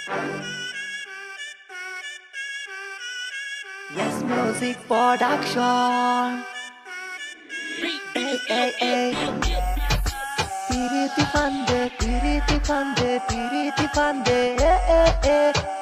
Yes, music production. Hey, hey, hey. Piriti fande, piriti fande, piriti fande,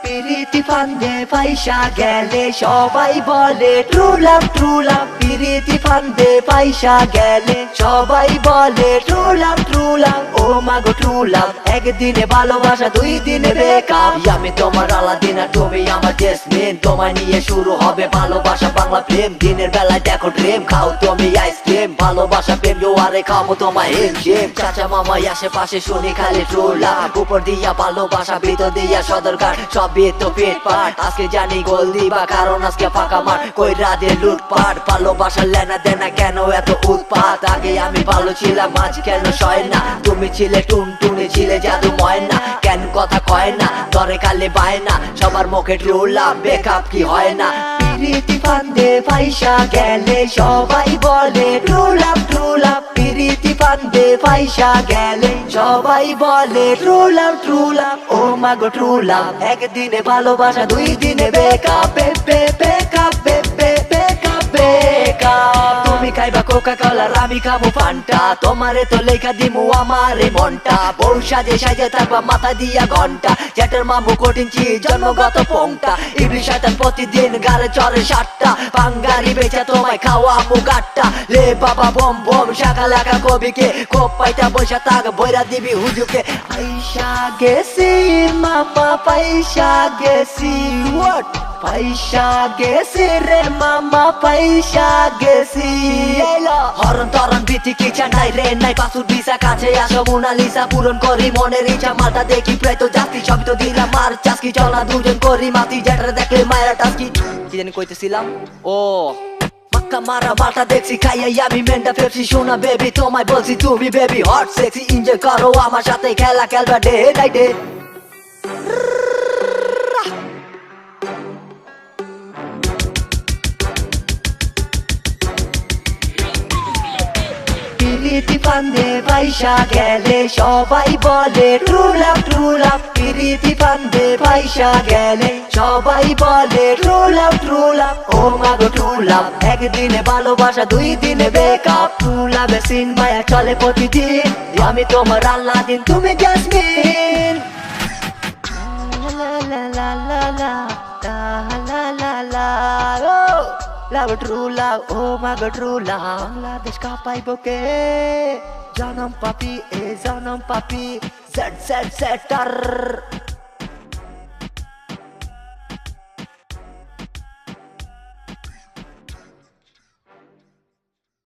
piriti fande, পয়সা গেলে সবাই বলে true love, true love. পিরিতি ফান্দে পয়সা গেলে সবাই বলে true love, true love. ও মাগো true love, একদিনে ভালোবাসা দুই দিনে ব্রেকআপ। আমি তোমার আলাদিন আর তুমি আমার জেসমিন, তোমায় নিয়ে শুরু হবে ভালোবাসা বাংলা প্রেম। দিনের বেলায় দেখো ড্রিম, খাও তুমি আইসক্রিম, ভালোবাসা প্রেম জোয়ারে খাবো তোমায় হিমশিম। চাচা মামাই আশেপাশে শুনি খালি ট্রু লাভ, উপর দিয়া ভালোবাসা ভিতর দিয়া সদরকার, সবই তো পেট পাট। আজকে জানি গোল দিবা কারণ আজকে ফাঁকা মাঠ, কই রাধে লুটপাট। ভালোবাসার লেনা দেনা কেন এত উৎপাত, আগে আমি ভালো ছিলাম আজ কেন সয় না। তুমি ছিলে টুনটুনি ছিলে জাদু ময়না, কেন কথা কয় না ধরে কালে বায় না। সবার মুখে ট্রু লাভ বেকআপ কি হয় না। পিরিতি ফান্দে পয়সা গেলে সবাই বলে ট্রু লাভ, ট্রু লাভ। পিরিতি ফান্দে পয়সা গেলে সবাই বলে ট্রু লাভ, ট্রু লাভ। ও মাগো ট্রু লাভ, একদিনে ভালোবাসা দুই দিনে বেকআপ, বেকআপ, বেকআপ, বেকআপ। তুমি খাইবা কোকা কোলা আমি খাবো ফান্টা, তোমারে তো লেখা দিমু আমারে মনটা। বউ সাজে সাজে থাকবা মাথা দিয়া ঘন্টা, জ্যাটের মামু কঠিন চিজ জন্মগত পোংটা। ইবলিশ শয়তান প্রতিদিন গারে চরে সাতটা, বাঙ্গারি বেচা তোমায় খাওয়া আমু গাট্টা। লে বাবা বম বম শাখা লাগা কবিকে, কোপ পাইটা বৈশা থাক বইরা দিবি হুজুকে। পয়সা গেছি মামা পয়সা গেছি, what? পয়সা গেছি রে মামা পয়সা গেছি। হরণ তরণ ভীতি কিছা নাই রে নাই, পাসুর ভিসা কাছে আসো মোনালিসা পূরণ করি মনের ইচ্ছা। মালটা দেখি প্রায় তো যাচ্ছি সবই তো দিলাম মার চাষকি, চলা দুজন করি মাতি যেটা দেখলে মায়েরা টাস্কি। কি জানি কইতেছিলাম, ও মাক্কা মারা মালটা দেখছি খাইয়াই আমি মেন্টা ফেপসি। শোনা বেবি তোমায় বলছি তুমি বেবি হট সেক্সি, এনজয় করো আমার সাথে খেলা খেলবা ডে নাইটে। পিরিতি ফান্দে পয়সা গেলে সবাই বলে ট্রু লাভ, ট্রু লাভ। পিরিতি ফান্দে পয়সা গেলে সবাই বলে ট্রু লাভ, ট্রু লাভ। ও মাগো ট্রু লাভ, একদিনে ভালোবাসা দুই দিনে বেকআপ। ট্রু লাভে সিন মায়া চলে প্রতিদিন, আমি তোমার আল্লাদিন তুমি জেসমিন। লা লা লা লা লা লা লা লা লা। Love true love, oh my god true love. Bangladesh ka paibo ke janam papi, e janam papi, Z Z Z tar.